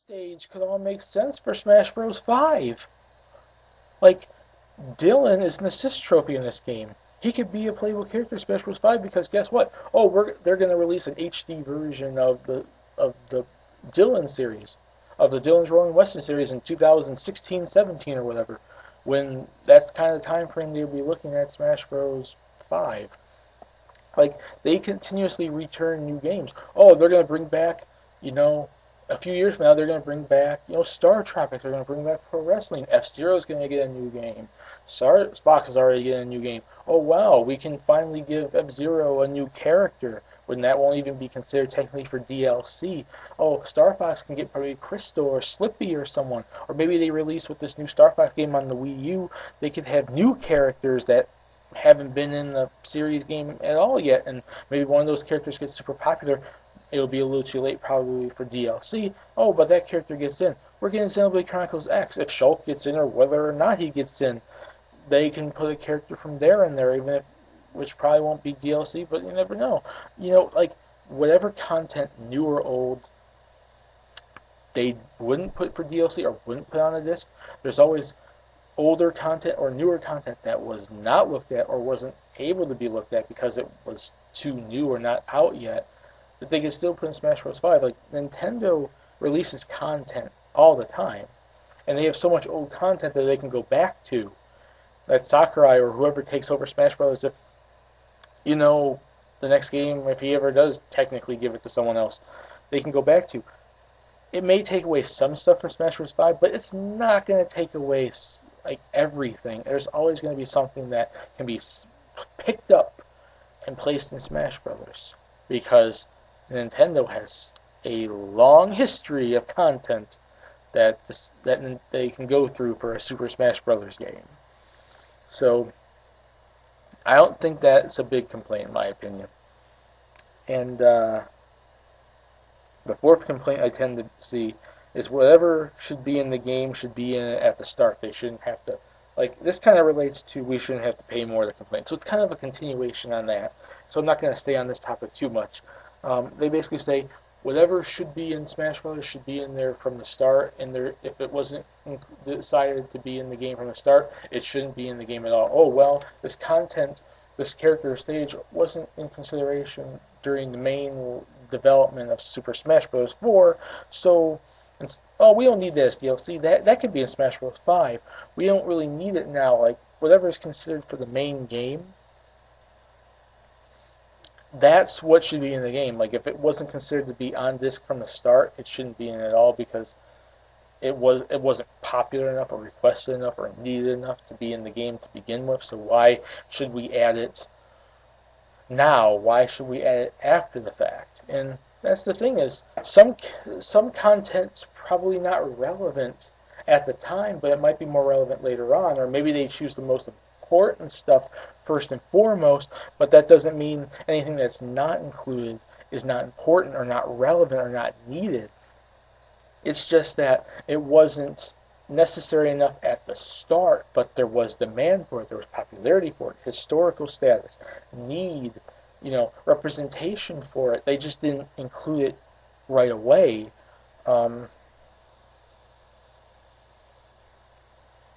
stage could all make sense for Smash Bros. 5. Like, Dylan is an assist trophy in this game. He could be a playable character in Smash Bros. 5 because guess what? Oh, they're going to release an HD version of the Dylan series, of the Dylan's Rolling Western series in 2016-17 or whatever. When that's kind of the time frame they'll be looking at Smash Bros. 5. Like, they continuously return new games. Oh, they're going to bring back, a few years from now, they're going to bring back, Star Tropic. They're going to bring back Pro Wrestling. F-Zero is going to get a new game. Spock is already getting a new game. Oh, wow, we can finally give F-Zero a new character when that won't even be considered technically for DLC. Oh, Star Fox can get probably Crystal or Slippy or someone. Or maybe they release with this new Star Fox game on the Wii U, they could have new characters that haven't been in the series game at all yet, and maybe one of those characters gets super popular. It'll be a little too late probably for DLC. Oh, but that character gets in. We're getting Xenoblade Chronicles X. If Shulk gets in or whether or not he gets in, they can put a character from there in there, even if, which probably won't be DLC, but you never know. Like, whatever content, new or old, they wouldn't put for DLC or wouldn't put on a disc, there's always older content or newer content that was not looked at or wasn't able to be looked at because it was too new or not out yet, that they can still put in Smash Bros. 5. Like, Nintendo releases content all the time, and they have so much old content that they can go back to. That Sakurai or whoever takes over Smash Bros., if, the next game, if he ever does technically give it to someone else, they can go back to. It may take away some stuff from Smash Bros. 5, but it's not going to take away like everything. There's always going to be something that can be picked up and placed in Smash Brothers because Nintendo has a long history of content that they can go through for a Super Smash Brothers game. So I don't think that's a big complaint in my opinion. And the fourth complaint I tend to see is whatever should be in the game should be in it at the start. They shouldn't have to, like, this kind of relates to we shouldn't have to pay more to complain. So it's kind of a continuation on that. So I'm not going to stay on this topic too much. They basically say whatever should be in Smash Bros. Should be in there from the start, and if it wasn't decided to be in the game from the start, it shouldn't be in the game at all. Oh, well, this content, this character stage wasn't in consideration during the main development of Super Smash Bros. 4, so we don't need this DLC. That could be in Smash Bros. 5. We don't really need it now. Like, whatever is considered for the main game, that's what should be in the game. Like, if it wasn't considered to be on disc from the start, it shouldn't be in it at all because it wasn't popular enough or requested enough or needed enough to be in the game to begin with. So why should we add it now? Why should we add it after the fact? And that's the thing is some content's probably not relevant at the time, but it might be more relevant later on, or maybe they choose the most important stuff first and foremost, but that doesn't mean anything that's not included is not important or not relevant or not needed. It's just that it wasn't necessary enough at the start, but there was demand for it, there was popularity for it, historical status, need, representation for it. They just didn't include it right away.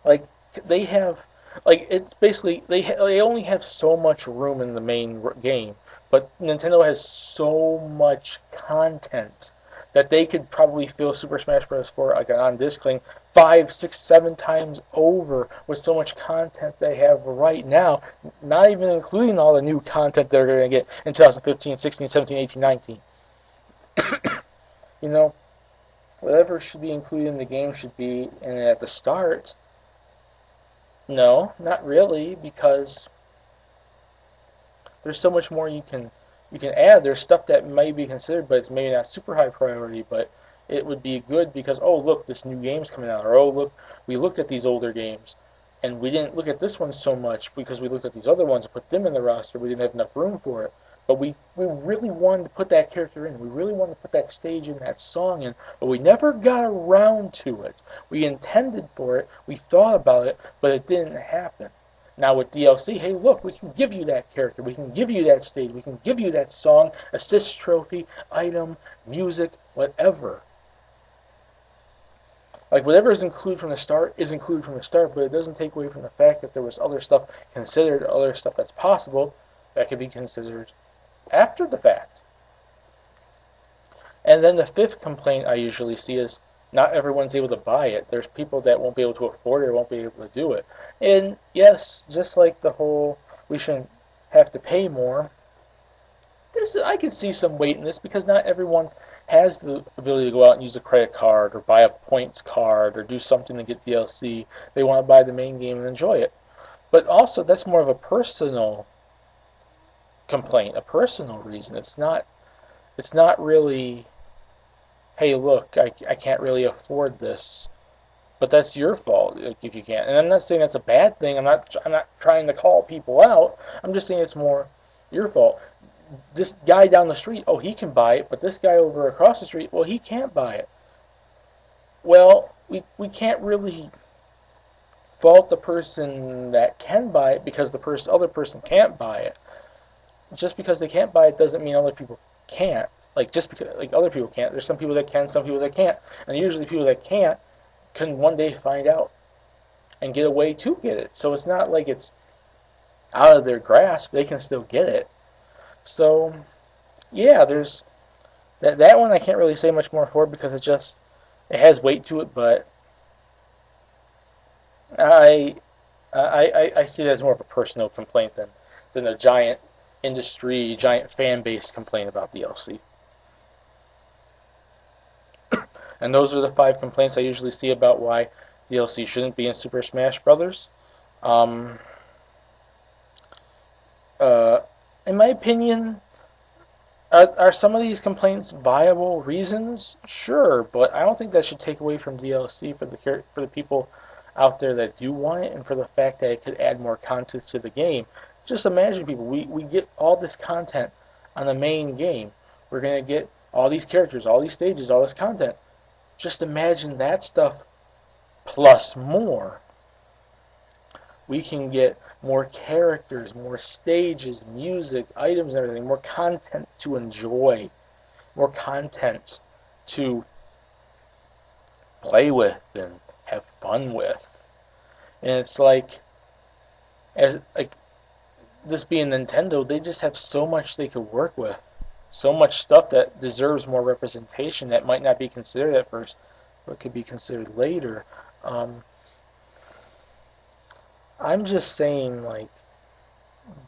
Like, they have, like, it's basically they only have so much room in the main game, but Nintendo has so much content that they could probably fill Super Smash Bros. 4 like an on-disc thing 5, 6, 7 times over with so much content they have right now, not even including all the new content they're going to get in 2015, 16, 17, 18, 19. Whatever should be included in the game should be in it at the start. No, not really, because there's so much more you can add. There's stuff that may be considered, but it's maybe not super high priority, but it would be good because, oh, look, this new game's coming out, or, oh, look, we looked at these older games, and we didn't look at this one so much because we looked at these other ones and put them in the roster. We didn't have enough room for it. But we really wanted to put that character in. We really wanted to put that stage in, that song in, but we never got around to it. We intended for it, we thought about it, but it didn't happen. Now with DLC, hey, look, we can give you that character, we can give you that stage, we can give you that song, assist trophy, item, music, whatever. Like whatever is included from the start is included from the start, but it doesn't take away from the fact that there was other stuff considered, other stuff that's possible that could be considered after the fact. And then the fifth complaint I usually see is not everyone's able to buy it. There's people that won't be able to afford it or won't be able to do it. And yes, just like the whole we shouldn't have to pay more, I can see some weight in this because not everyone has the ability to go out and use a credit card or buy a points card or do something to get DLC. They want to buy the main game and enjoy it. But also, that's more of a personal complaint, a personal reason. It's not really, hey, look, I can't really afford this. But that's your fault if you can't. And I'm not saying that's a bad thing. I'm not trying to call people out. I'm just saying it's more your fault. This guy down the street, oh, he can buy it, but this guy over across the street, well, he can't buy it. Well, we can't really fault the person that can buy it because the other person can't buy it. Just because they can't buy it doesn't mean other people can't. Like just because other people can't, there's some people that can, some people that can't, and usually people that can't can one day find out and get a way to get it. So it's not like it's out of their grasp; they can still get it. So, yeah, there's that one I can't really say much more for because it has weight to it, but I see it as more of a personal complaint than a giant industry, giant fan base complaint about DLC. And those are the 5 complaints I usually see about why DLC shouldn't be in Super Smash Brothers. In my opinion, are some of these complaints viable reasons? Sure, but I don't think that should take away from DLC for the people out there that do want it, and for the fact that it could add more content to the game. Just imagine, people, we get all this content on the main game. We're going to get all these characters, all these stages, all this content. Just imagine that stuff plus more. We can get more characters, more stages, music, items, and everything, more content to enjoy, more content to play with and have fun with. And it's like this being Nintendo, they just have so much they could work with. So much stuff that deserves more representation that might not be considered at first, but could be considered later. I'm just saying, like,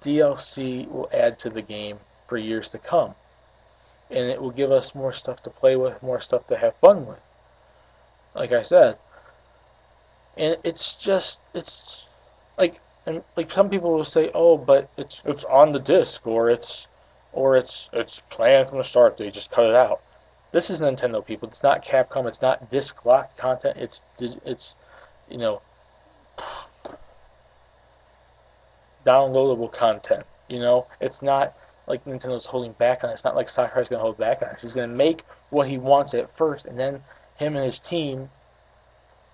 DLC will add to the game for years to come. And it will give us more stuff to play with, more stuff to have fun with. Like I said. And it's like some people will say, oh, but it's on the disc, or it's planned from the start, they just cut it out. This is Nintendo, people. It's not Capcom. It's not disc locked content. It's downloadable content. It's not like Nintendo's holding back on it. It's not like Sakurai's going to hold back on it. He's going to make what he wants at first, and then him and his team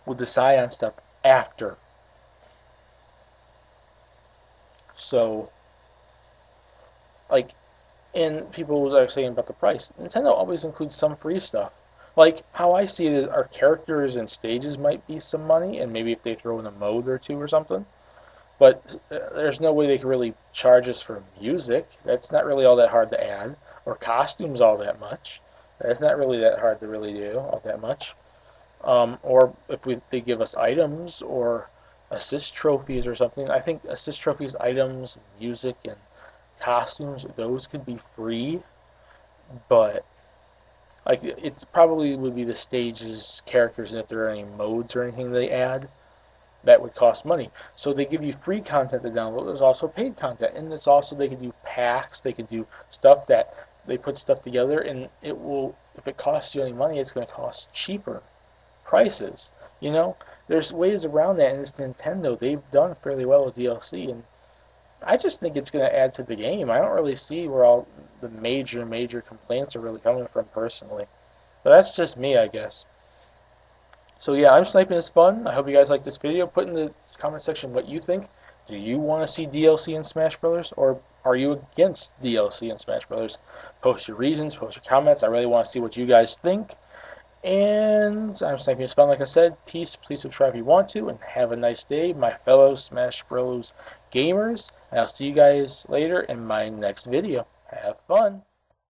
will decide on stuff after. So, and people are saying about the price. Nintendo always includes some free stuff. Like, how I see it is our characters and stages might be some money, and maybe if they throw in a mode or two or something. But there's no way they can really charge us for music. That's not really all that hard to add. Or costumes all that much. That's not really that hard to really do all that much. Or if they give us items or assist trophies or something. I think assist trophies, items, music, and costumes, those could be free. But it probably would be the stages, characters, and if there are any modes or anything they add, that would cost money. So they give you free content to download. There's also paid content, and it's also they could do packs. They could do stuff that they put stuff together, and it will. If it costs you any money, it's going to cost cheaper prices. There's ways around that, and it's Nintendo. They've done fairly well with DLC, and I just think it's going to add to the game. I don't really see where all the major complaints are really coming from personally. But that's just me, I guess. So yeah, I'm sniping is fun. I hope you guys like this video. Put in the comment section what you think. Do you want to see DLC in Smash Brothers, or are you against DLC in Smash Brothers? Post your reasons, post your comments. I really want to see what you guys think. And I'm Sniping Fun, like I said. Peace. Please subscribe if you want to, and have a nice day, my fellow Smash Bros. Gamers. And I'll see you guys later in my next video. Have fun.